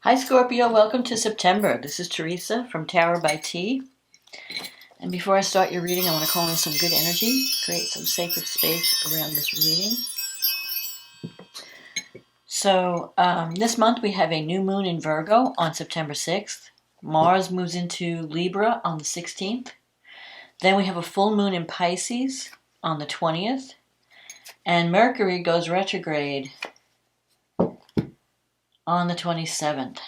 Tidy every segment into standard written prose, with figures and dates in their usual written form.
Hi Scorpio, welcome to September. This is Teresa from Tarot by T. And before I start your reading, I want to call in some good energy, create some sacred space around this reading. So this month we have a new moon in Virgo on September 6th. Mars moves into Libra on the 16th. Then we have a full moon in Pisces on the 20th. And Mercury goes retrograde on the 27th.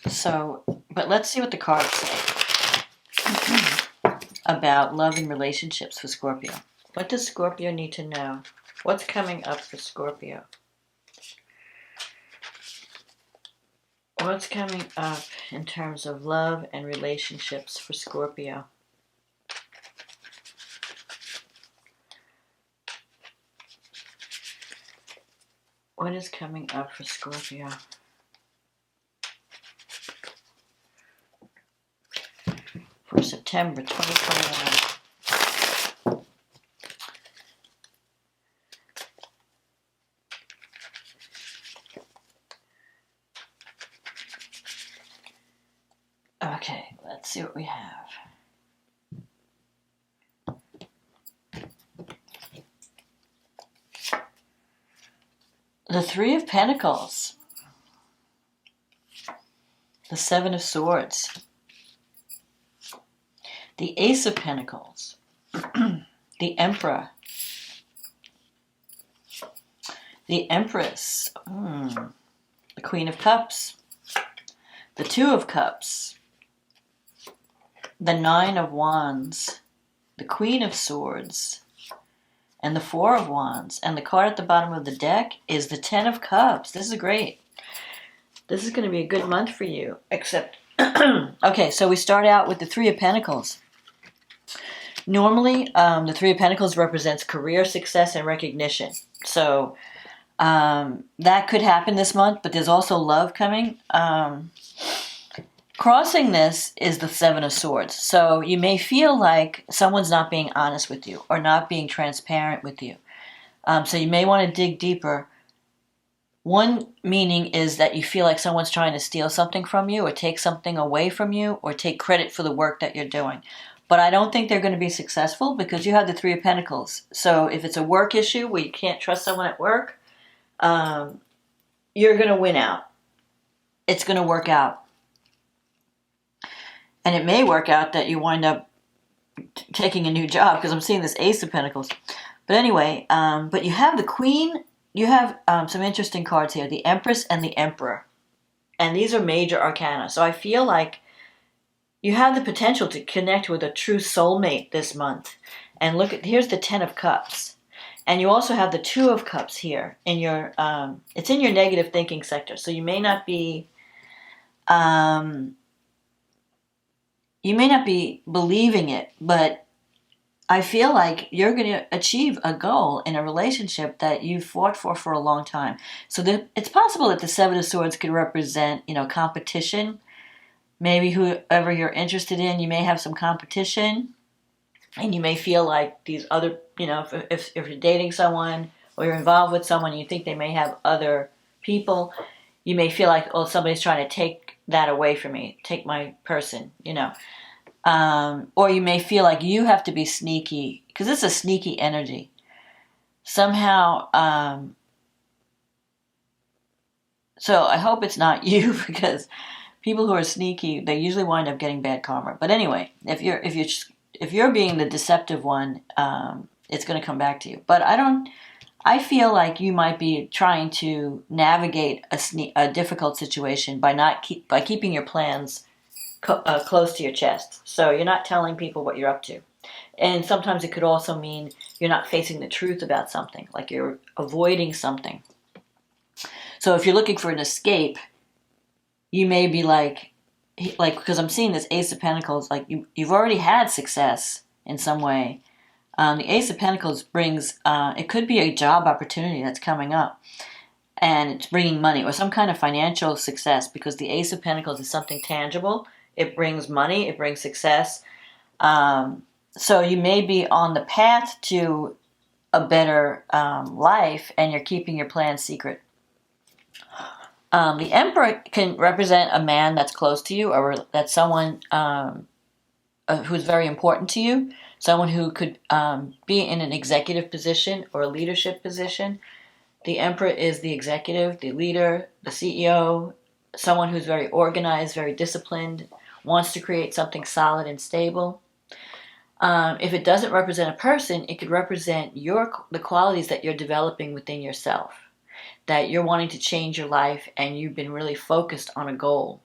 So, but let's see what the cards say about love and relationships for Scorpio. What does Scorpio need to know? What's coming up for Scorpio? What's coming up in terms of love and relationships for Scorpio? What is coming up for Scorpio? For September 2021. Okay, let's see what we have. The Three of Pentacles. The Seven of Swords. The Ace of Pentacles. The Emperor. The Empress. The Queen of Cups. The Two of Cups. The Nine of Wands. The Queen of Swords. And the Four of Wands. And the card at the bottom of the deck is the Ten of Cups. This is great. This is going to be a good month for you. Except, okay, so we start out with the Three of Pentacles. Normally, the Three of Pentacles represents career success and recognition. So that could happen this month, but there's also love coming. Crossing this is the Seven of Swords. So you may feel like someone's not being honest with you or not being transparent with you. So you may want to dig deeper. One meaning is that you feel like someone's trying to steal something from you or take something away from you or take credit for the work that you're doing. But I don't think they're going to be successful because you have the Three of Pentacles. So if it's a work issue where you can't trust someone at work, you're going to win out. It's going to work out. And it may work out that you wind up taking a new job because I'm seeing this Ace of Pentacles. But anyway, but you have the Queen. You have some interesting cards here. The Empress and the Emperor. And these are major arcana. So I feel like you have the potential to connect with a true soulmate this month. And look, here's the Ten of Cups. And you also have the Two of Cups here in your, it's in your negative thinking sector. So you may not be, believing it, but I feel like you're going to achieve a goal in a relationship that you fought for a long time. So it's possible that the Seven of Swords could represent, competition. Maybe whoever you're interested in, you may have some competition. And you may feel like these other, if you're dating someone or you're involved with someone, you think they may have other people. You may feel like, oh, somebody's trying to take that away from me, take my person, Or you may feel like you have to be sneaky, because it's a sneaky energy. Somehow, so I hope it's not you, because people who are sneaky, they usually wind up getting bad karma. But anyway, if you're being the deceptive one, it's going to come back to you. But I feel like you might be trying to navigate a difficult situation by keeping your plans close to your chest. So you're not telling people what you're up to. And sometimes it could also mean you're not facing the truth about something, like you're avoiding something. So if you're looking for an escape, you may be like because I'm seeing this Ace of Pentacles, like you've already had success in some way. The Ace of Pentacles brings, it could be a job opportunity that's coming up. And it's bringing money or some kind of financial success, because the Ace of Pentacles is something tangible. It brings money. It brings success. So you may be on the path to a better life, and you're keeping your plans secret. The Emperor can represent a man that's close to you, or that's someone who's very important to you, someone who could be in an executive position or a leadership position. The Emperor is the executive, the leader, the CEO, someone who's very organized, very disciplined, wants to create something solid and stable. If it doesn't represent a person, it could represent the qualities that you're developing within yourself, that you're wanting to change your life and you've been really focused on a goal.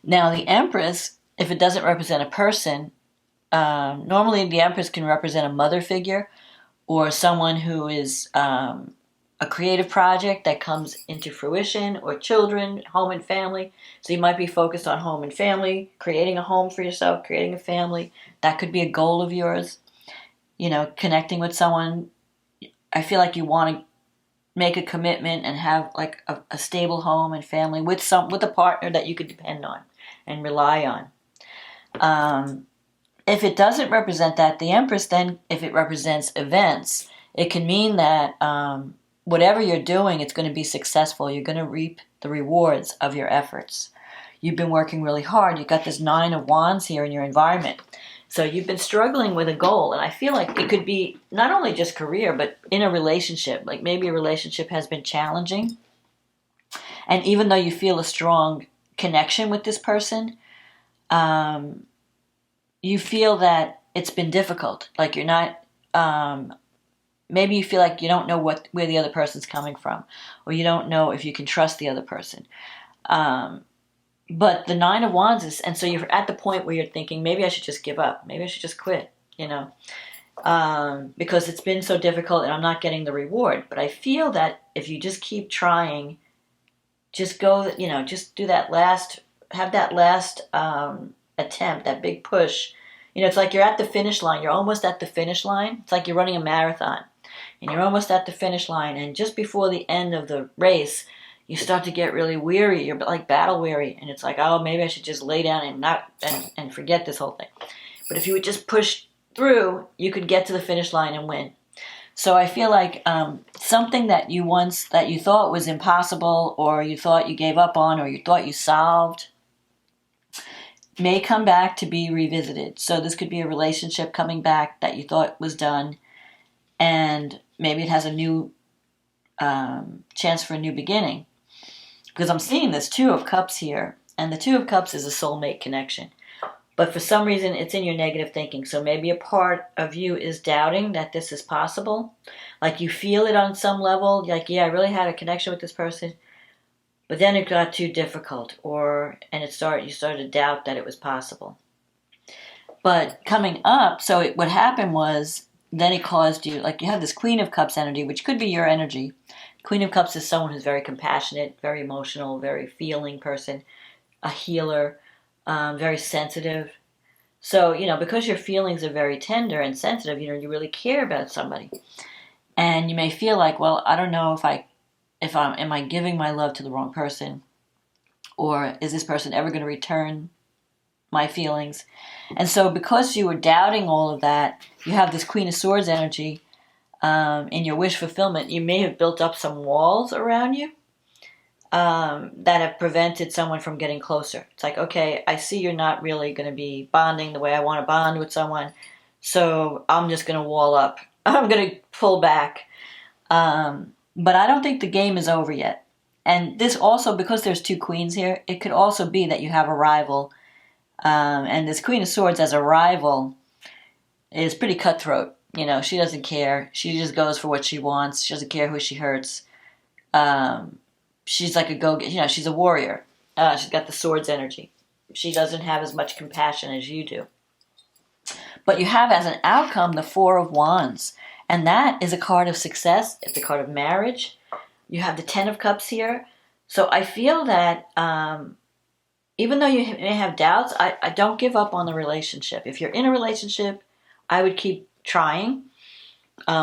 Now, the Empress, if it doesn't represent a person, normally the Empress can represent a mother figure or someone who is a creative project that comes into fruition, or children, home and family. So you might be focused on home and family, creating a home for yourself, creating a family. That could be a goal of yours. You know, connecting with someone. I feel like you want to make a commitment and have like a stable home and family with a partner that you could depend on and rely on. If it doesn't represent that, the Empress, then if it represents events, it can mean that whatever you're doing, it's going to be successful. You're going to reap the rewards of your efforts. You've been working really hard. You've got this 9 of Wands here in your environment. So you've been struggling with a goal, and I feel like it could be not only just career, but in a relationship. Like maybe a relationship has been challenging, and even though you feel a strong connection with this person, you feel that it's been difficult. Like you're not, maybe you feel like you don't know where the other person's coming from, or you don't know if you can trust the other person. But the 9 of Wands is, and so you're at the point where you're thinking, maybe I should just give up. Maybe I should just quit, you know, because it's been so difficult and I'm not getting the reward. But I feel that if you just keep trying, just go, you know, just do that last, have that last attempt, that big push. You know, it's like you're at the finish line. You're almost at the finish line. It's like you're running a marathon and you're almost at the finish line. And just before the end of the race, you start to get really weary. You're like battle weary, and it's like, oh, maybe I should just lay down and forget this whole thing. But if you would just push through, you could get to the finish line and win. So I feel like something that you thought was impossible, or you thought you gave up on, or you thought you solved, may come back to be revisited. So this could be a relationship coming back that you thought was done, and maybe it has a new chance for a new beginning. Because I'm seeing this 2 of Cups here, and the 2 of Cups is a soulmate connection. But for some reason, it's in your negative thinking. So maybe a part of you is doubting that this is possible. Like you feel it on some level, like, yeah, I really had a connection with this person, but then it got too difficult, and you started to doubt that it was possible. But coming up, so what happened was, then it caused you, like you have this Queen of Cups energy, which could be your energy. Queen of Cups is someone who's very compassionate, very emotional, very feeling person, a healer, very sensitive. So, you know, because your feelings are very tender and sensitive, you know, you really care about somebody. And you may feel like, well, I don't know am I giving my love to the wrong person? Or is this person ever going to return my feelings? And so because you were doubting all of that, you have this Queen of Swords energy in your wish fulfillment. You may have built up some walls around you that have prevented someone from getting closer. It's like, okay, I see you're not really going to be bonding the way I want to bond with someone, so I'm just going to wall up. I'm going to pull back. But I don't think the game is over yet. And this also, because there's 2 queens here, it could also be that you have a rival. And this Queen of Swords as a rival is pretty cutthroat. You know, she doesn't care. She just goes for what she wants. She doesn't care who she hurts. She's like she's a warrior. She's got the swords energy. She doesn't have as much compassion as you do. But you have as an outcome the 4 of Wands. And that is a card of success. It's a card of marriage. You have the 10 of Cups here. So I feel that even though you may have doubts, I don't give up on the relationship. If you're in a relationship, I would keep trying.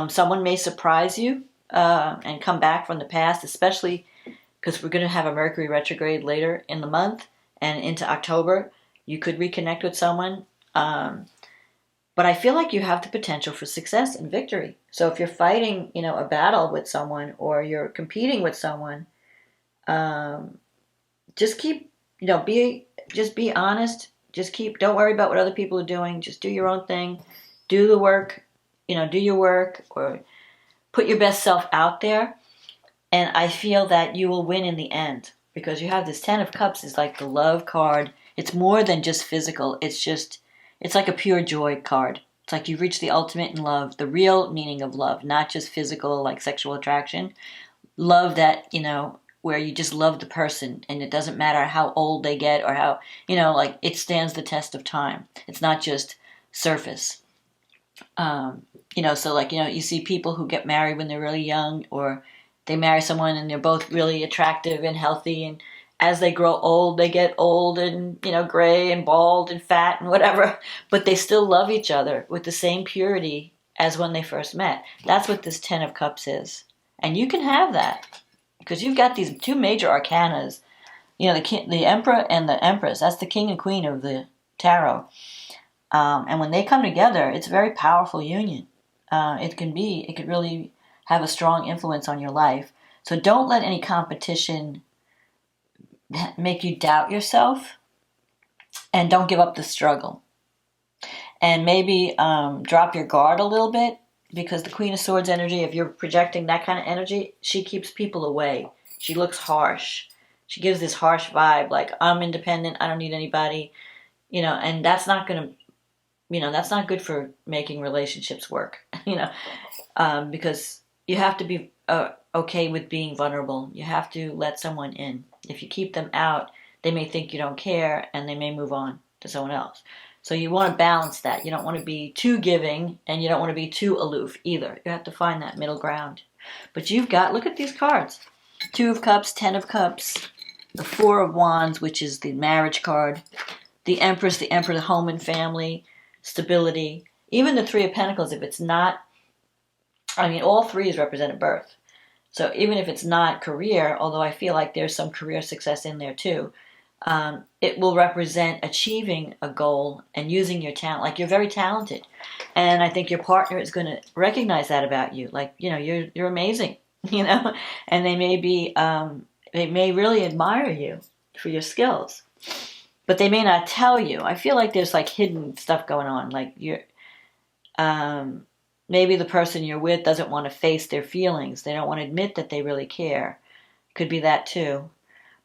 Someone may surprise you and come back from the past, especially because we're going to have a Mercury retrograde later in the month and into October. You could reconnect with someone. But I feel like you have the potential for success and victory. So if you're fighting, you know, a battle with someone, or you're competing with someone, Just keep, just be honest. Don't worry about what other people are doing. Just do your own thing. Do the work, do your work, or put your best self out there. And I feel that you will win in the end, because you have this Ten of Cups is like the love card. It's more than just physical. It's like a pure joy card. It's like you've reached the ultimate in love, the real meaning of love, not just physical, like sexual attraction. Love that, where you just love the person, and it doesn't matter how old they get or how, like it stands the test of time. It's not just surface. So like, you see people who get married when they're really young, or they marry someone and they're both really attractive and healthy, and as they grow old, they get old and, gray and bald and fat and whatever, but they still love each other with the same purity as when they first met. That's what this Ten of Cups is. And you can have that, because you've got these two major arcanas, the Emperor and the Empress. That's the king and queen of the tarot. And when they come together, it's a very powerful union. It could really have a strong influence on your life. So don't let any competition make you doubt yourself, and don't give up the struggle. And maybe drop your guard a little bit, because the Queen of Swords energy, if you're projecting that kind of energy, she keeps people away. She looks harsh. She gives this harsh vibe, like, I'm independent, I don't need anybody, and that's not going to, that's not good for making relationships work, because you have to be okay with being vulnerable. You have to let someone in. If you keep them out, they may think you don't care, and they may move on to someone else. So you want to balance that. You don't want to be too giving, and you don't want to be too aloof either. You have to find that middle ground. But look at these cards. Two of Cups, Ten of Cups, the Four of Wands, which is the marriage card, the Empress, the Emperor, the home and family, stability. Even the Three of Pentacles, if it's not, all threes represent a birth. So even if it's not career, although I feel like there's some career success in there too, it will represent achieving a goal and using your talent. Like, you're very talented, and I think your partner is going to recognize that about you. Like, you're amazing, and they may really admire you for your skills, but they may not tell you. I feel like there's like hidden stuff going on. Like, maybe the person you're with doesn't want to face their feelings. They don't want to admit that they really care. Could be that too.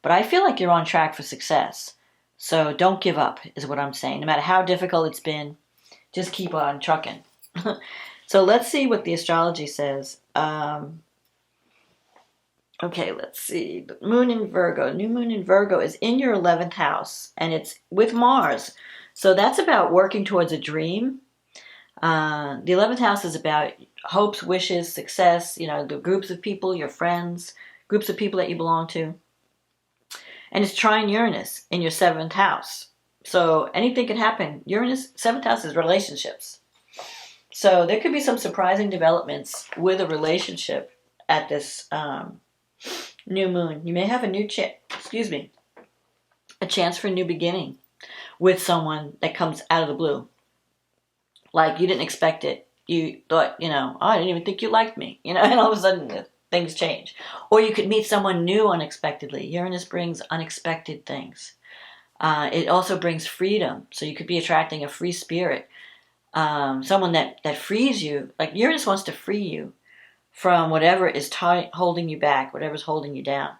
But I feel like you're on track for success. So don't give up, is what I'm saying. No matter how difficult it's been, just keep on trucking. So let's see what the astrology says. Okay, let's see. The moon in Virgo. New moon in Virgo is in your 11th house, and it's with Mars. So that's about working towards a dream. The 11th house is about hopes, wishes, success, the groups of people, your friends, groups of people that you belong to. And it's trine Uranus in your 7th house. So anything can happen. Uranus, 7th house is relationships. So there could be some surprising developments with a relationship at this new moon. You may have a chance for a new beginning with someone that comes out of the blue. Like, you didn't expect it. You thought, I didn't even think you liked me, and all of a sudden things change. Or you could meet someone new unexpectedly. Uranus brings unexpected things. It also brings freedom. So you could be attracting a free spirit. Someone that frees you. Like, Uranus wants to free you from whatever is holding you back, whatever's holding you down.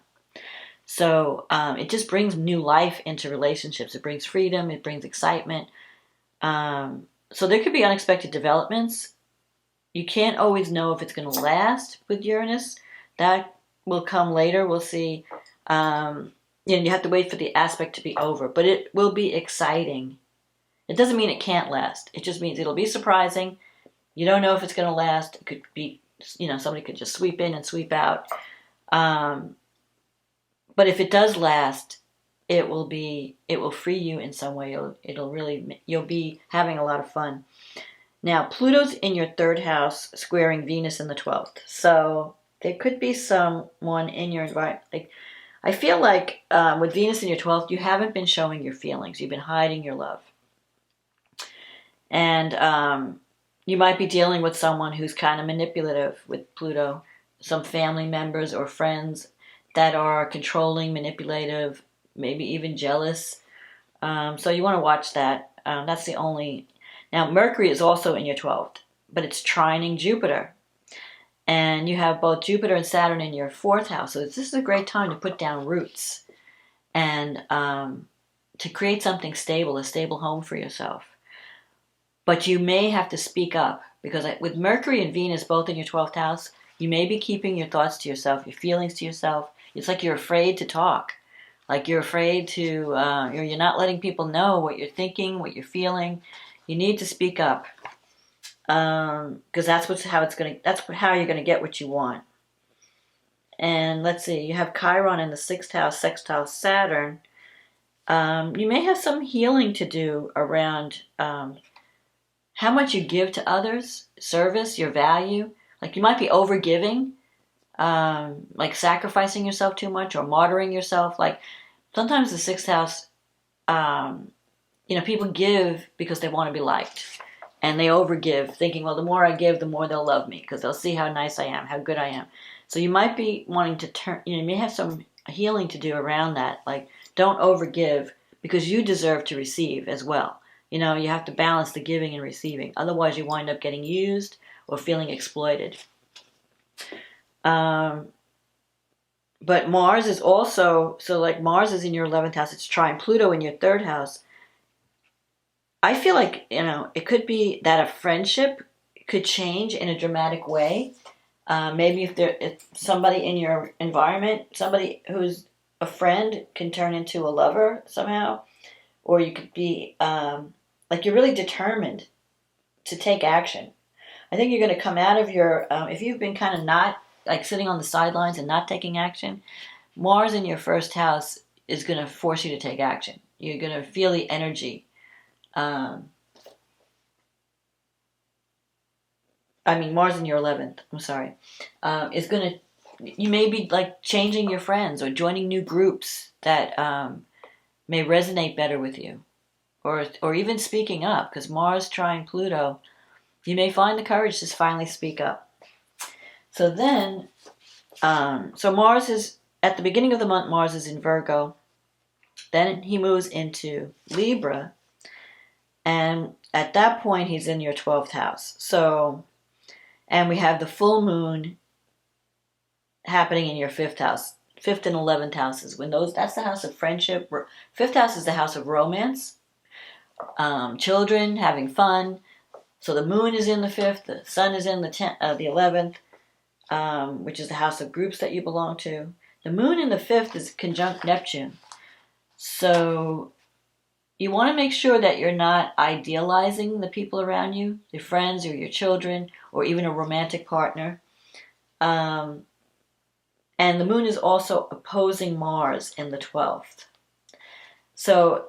So it just brings new life into relationships. It brings freedom. It brings excitement. So there could be unexpected developments. You can't always know if it's going to last with Uranus. That will come later. We'll see. You have to wait for the aspect to be over. But it will be exciting. It doesn't mean it can't last. It just means it'll be surprising. You don't know if it's going to last. It could be, somebody could just sweep in and sweep out. But if it does last, it will free you in some way. You'll be having a lot of fun. Now, Pluto's in your 3rd house, squaring Venus in the 12th. So there could be someone in your environment. Like, I feel like with Venus in your 12th, you haven't been showing your feelings. You've been hiding your love. And you might be dealing with someone who's kind of manipulative with Pluto. Some family members or friends. that are controlling, manipulative, maybe even jealous. So you want to watch that. That's the only. Now, Mercury is also in your 12th, but it's trining Jupiter. And you have both Jupiter and Saturn in your 4th house. So this is a great time to put down roots and to create something stable, a stable home for yourself. But you may have to speak up because with Mercury and Venus both in your 12th house, you may be keeping your thoughts to yourself, your feelings to yourself. It's like you're afraid to talk. Like you're afraid to, you're not letting people know what you're thinking, what you're feeling. You need to speak up because that's how you're gonna get what you want. And let's see, you have Chiron in the 6th house, sextile Saturn. You may have some healing to do around how much you give to others, service, your value. Like you might be overgiving, like sacrificing yourself too much or martyring yourself. Like sometimes the 6th house, people give because they want to be liked. And they overgive, thinking, well, the more I give, the more they'll love me because they'll see how nice I am, how good I am. So you might be wanting to turn, you may have some healing to do around that. Like don't overgive because you deserve to receive as well. You have to balance the giving and receiving. Otherwise, you wind up getting used or feeling exploited. But Mars is also, Mars is in your 11th house. It's trine Pluto in your 3rd house. I feel like, it could be that a friendship could change in a dramatic way. Maybe if somebody in your environment, somebody who's a friend can turn into a lover somehow. Or you could be, you're really determined to take action. I think you're going to come out of your, if you've been kind of not, sitting on the sidelines and not taking action, Mars in your 1st house is going to force you to take action. You're going to feel the energy. Mars in your 11th, I'm sorry, is going to, you may be changing your friends or joining new groups that may resonate better with you, or even speaking up, because Mars trine Pluto, you may find the courage to finally speak up. So then, so Mars is, at the beginning of the month, Mars is in Virgo, then he moves into Libra, and at that point, he's in your 12th house. So, and we have the full moon happening in your 5th house. 5th and 11th houses. That's the house of friendship. 5th house is the house of romance, children, having fun. So the moon is in the 5th, the sun is in the 11th, which is the house of groups that you belong to. The moon in the 5th is conjunct Neptune. So you want to make sure that you're not idealizing the people around you, your friends or your children, or even a romantic partner. And the moon is also opposing Mars in the 12th. So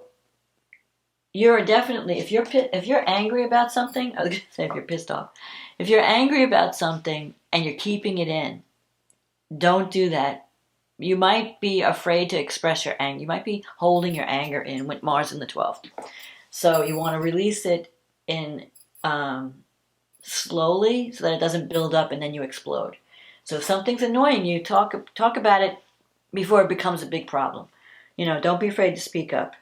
you're definitely, if you're angry about something, I was going to say if you're pissed off, if you're angry about something and you're keeping it in, don't do that. You might be afraid to express your anger. You might be holding your anger in with Mars in the 12th. So you want to release it in slowly so that it doesn't build up and then you explode. So if something's annoying you, talk about it before it becomes a big problem. Don't be afraid to speak up,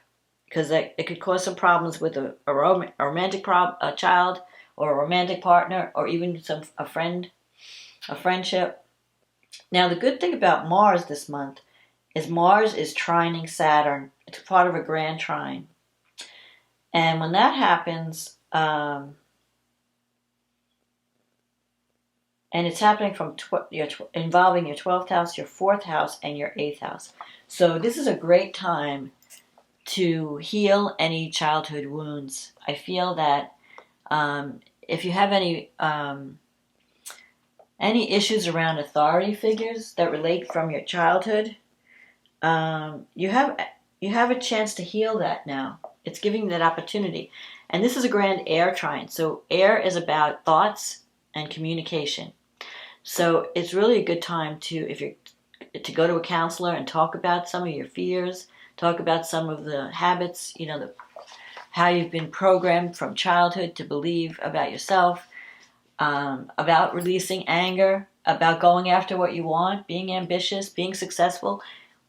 because it could cause some problems with a romantic a child or a romantic partner, or even a friendship. Now, the good thing about Mars this month is Mars is trining Saturn. It's part of a grand trine. And when that happens, and it's happening from involving your 12th house, your 4th house, and your 8th house. So this is a great time to heal any childhood wounds. I feel that if you have any issues around authority figures that relate from your childhood, you have a chance to heal that now. It's giving that opportunity. And this is a grand air trine. So air is about thoughts and communication. So it's really a good time to go to a counselor and talk about some of your fears, talk about some of the habits, how you've been programmed from childhood to believe about yourself, about releasing anger, about going after what you want, being ambitious, being successful.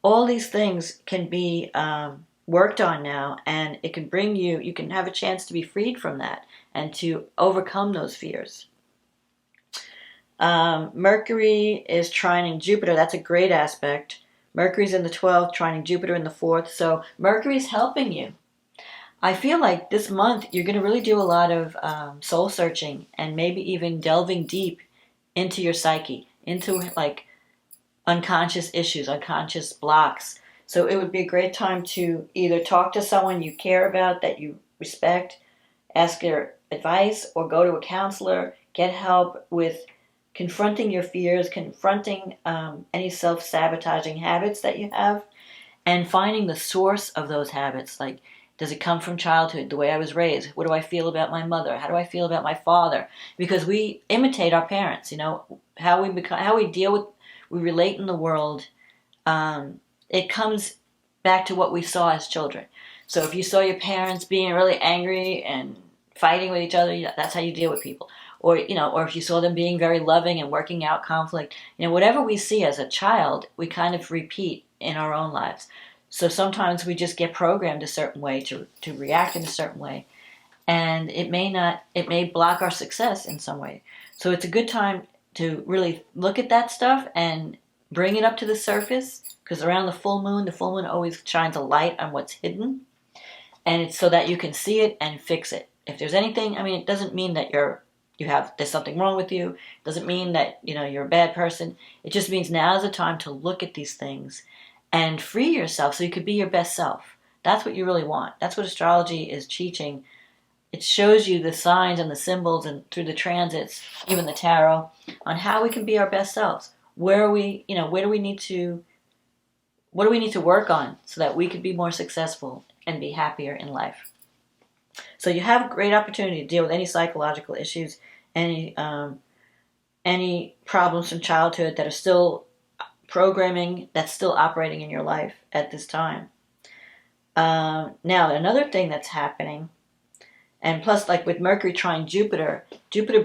All these things can be worked on now, and it can bring you can have a chance to be freed from that and to overcome those fears. Mercury is trining Jupiter. That's a great aspect. Mercury's in the 12th, trining Jupiter in the 4th. So Mercury's helping you. I feel like this month you're going to really do a lot of soul searching and maybe even delving deep into your psyche, into like unconscious issues, unconscious blocks. So it would be a great time to either talk to someone you care about, that you respect, ask their advice, or go to a counselor, get help with confronting your fears, confronting any self-sabotaging habits that you have, and finding the source of those habits. Like, does it come from childhood, the way I was raised? What do I feel about my mother? How do I feel about my father? Because we imitate our parents, how we deal with, we relate in the world. It comes back to what we saw as children. So if you saw your parents being really angry and fighting with each other, that's how you deal with people. Or if you saw them being very loving and working out conflict, whatever we see as a child, we kind of repeat in our own lives. So sometimes we just get programmed a certain way to react in a certain way, and it may block our success in some way. So it's a good time to really look at that stuff and bring it up to the surface, because around the full moon always shines a light on what's hidden, and it's so that you can see it and fix it. If there's anything, it doesn't mean that there's something wrong with you. It doesn't mean that you're a bad person. It just means now is the time to look at these things and free yourself so you could be your best self. That's what you really want. That's what astrology is teaching. It shows you the signs and the symbols and through the transits, even the tarot, on how we can be our best selves. What do we need to work on so that we could be more successful and be happier in life. So you have a great opportunity to deal with any psychological issues, any problems from childhood that are still programming, that's still operating in your life at this time. Now, another thing that's happening, and plus, like with Mercury trine Jupiter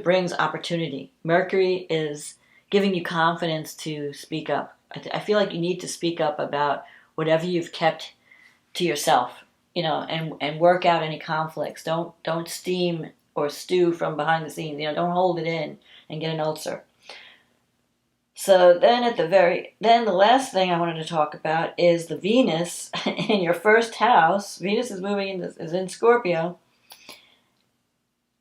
brings opportunity. Mercury is giving you confidence to speak up. I feel like you need to speak up about whatever you've kept to yourself, and work out any conflicts. Don't steam or stew from behind the scenes. Don't hold it in and get an ulcer. So then the last thing I wanted to talk about is the Venus in your first house. Venus is is in Scorpio,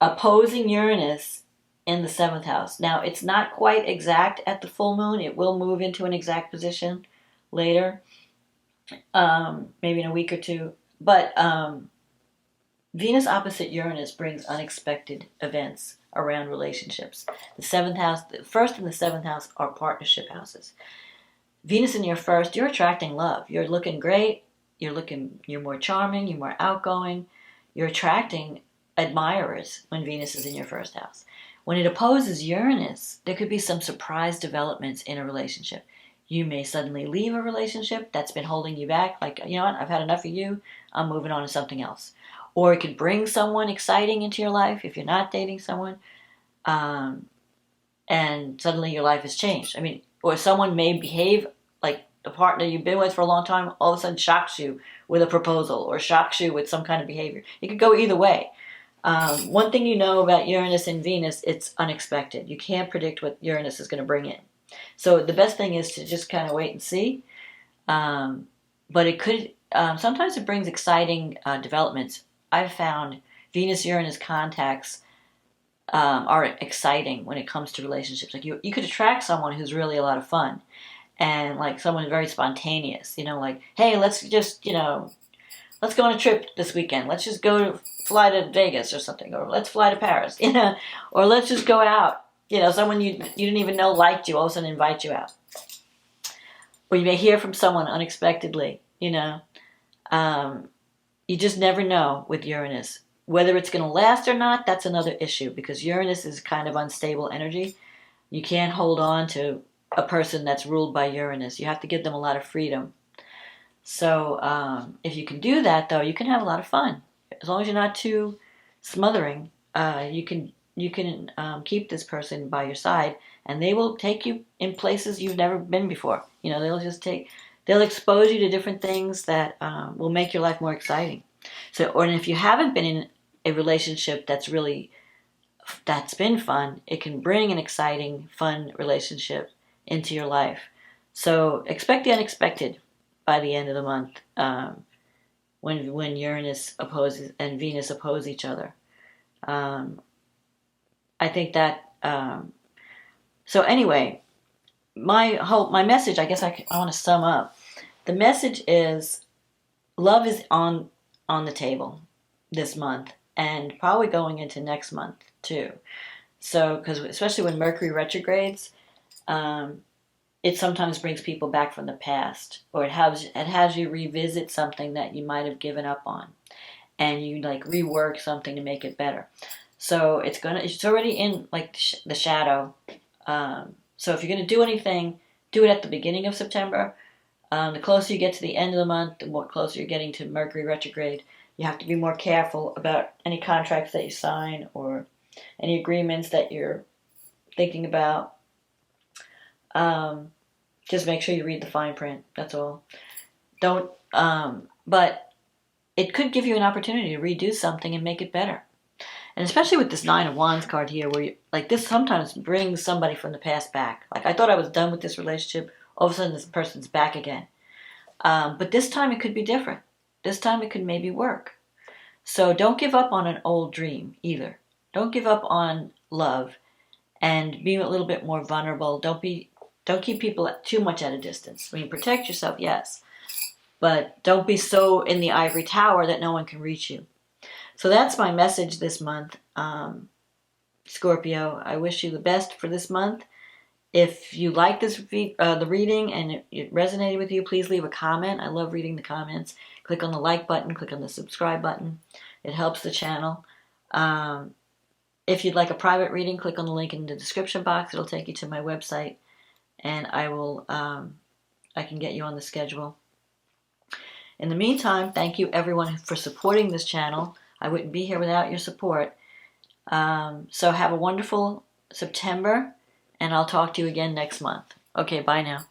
opposing Uranus in the 7th house. Now, it's not quite exact at the full moon. It will move into an exact position later, maybe in a week or two. But Venus opposite Uranus brings unexpected events around relationships. The 7th house, the 1st and the 7th house are partnership houses. Venus in your 1st, you're attracting love. You're looking great. You're more charming. You're more outgoing. You're attracting admirers when Venus is in your 1st house. When it opposes Uranus, there could be some surprise developments in a relationship. You may suddenly leave a relationship that's been holding you back. Like, you know what, I've had enough of you. I'm moving on to something else. Or it could bring someone exciting into your life if you're not dating someone. And suddenly your life has changed. Or someone may behave like the partner you've been with for a long time all of a sudden shocks you with a proposal or shocks you with some kind of behavior. It could go either way. One thing you know about Uranus and Venus, it's unexpected. You can't predict what Uranus is going to bring in. So the best thing is to just kind of wait and see. But it could, sometimes it brings exciting developments. I've found Venus-Uranus contacts are exciting when it comes to relationships. Like you could attract someone who's really a lot of fun, and like someone very spontaneous. Like, hey, let's just let's go on a trip this weekend. Let's just fly to Vegas or something, or let's fly to Paris. Or let's just go out. Someone you didn't even know liked you all of a sudden invite you out. Or you may hear from someone unexpectedly. You just never know with Uranus. Whether it's going to last or not, that's another issue, because Uranus is kind of unstable energy. You can't hold on to a person that's ruled by Uranus. You have to give them a lot of freedom. So if you can do that, though, you can have a lot of fun. As long as you're not too smothering, you can keep this person by your side and they will take you in places you've never been before. They'll expose you to different things that will make your life more exciting. And if you haven't been in a relationship that's been fun, it can bring an exciting, fun relationship into your life. So expect the unexpected by the end of the month, when Uranus opposes and Venus oppose each other. I think that. So anyway, my message, I guess I want to sum up. The message is love is on the table this month, and probably going into next month too. So, because especially when Mercury retrogrades, it sometimes brings people back from the past, or it has you revisit something that you might have given up on, and you like rework something to make it better. So it's already in like the shadow. So if you're going to do anything, do it at the beginning of September. The closer you get to the end of the month, the more closer you're getting to Mercury retrograde. You have to be more careful about any contracts that you sign or any agreements that you're thinking about. Just make sure you read the fine print. That's all. But it could give you an opportunity to redo something and make it better. And especially with this Nine of Wands card here, where this sometimes brings somebody from the past back. Like, I thought I was done with this relationship. All of a sudden, this person's back again. But this time it could be different. This time it could maybe work. So don't give up on an old dream either. Don't give up on love, and be a little bit more vulnerable. Don't keep people too much at a distance. I mean, protect yourself, yes, but don't be so in the ivory tower that no one can reach you. So that's my message this month, Scorpio. I wish you the best for this month. If you like the reading and it resonated with you, please leave a comment. I love reading the comments. Click on the like button. Click on the subscribe button. It helps the channel. If you'd like a private reading, click on the link in the description box. It'll take you to my website, and I can get you on the schedule. In the meantime, thank you everyone for supporting this channel. I wouldn't be here without your support. So have a wonderful September, and I'll talk to you again next month. Okay, bye now.